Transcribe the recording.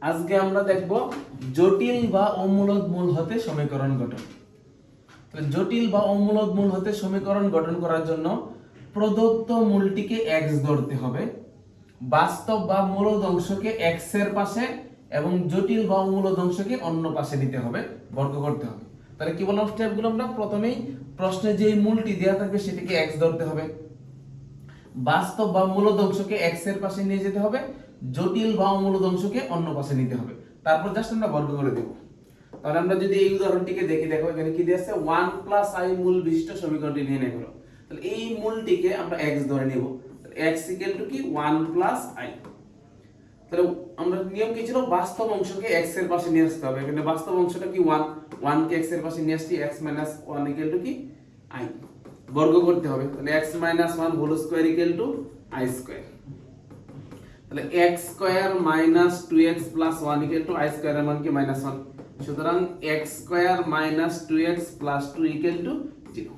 আজকে আমরা দেখব জটিল বা অমূলদ মূল হতে সমীকরণ গঠন। জটিল বা অমূলদ মূল হতে সমীকরণ গঠন করার জন্য প্রদত্ত মূলটিকে x ধরতে হবে, বাস্তব বা মূলদ অংশকে x এর পাশে এবং জটিল বা অমূলদ অংশকে অন্য পাশে নিতে হবে, বর্গ করতে হবে। তাহলে কি বললাম স্টেপগুলো? আমরা প্রথমেই প্রশ্নে যে মূলটি দেওয়া থাকবে সেটিকে x ধরতে হবে, বাস্তব বা মূলদ অংশকে x এর পাশে নিয়ে যেতে হবে, জটিল বা অমূলদ অংশকে অন্য পাশে নিতে হবে, তারপর জাস্ট আমরা বর্গ করে দেব। তাহলে আমরা যদি এই উদাহরণটিকে দেখি, দেখো এখানে কি দেয়া আছে 1 + i মূল বিশিষ্ট সমীকরণটি নিয়ে নেব। তাহলে এই মূলটিকে আমরা x ধরে নেব। তাহলে x = কি 1 + i। তাহলে আমরা নিয়ম কি ছিল? বাস্তব অংশকে x এর পাশে নিয়ে আসতে হবে। এখানে বাস্তব অংশটা কি 1, 1 কে x এর পাশে নিয়ে আসছি, x - 1 = কি i, বর্গ করতে হবে। তাহলে x - 1 whole square = i square. তাহলে x² - 2x + 1 = i স্কয়ার এর মান কি -1। সুতরাং x² - 2x + 2 = 0।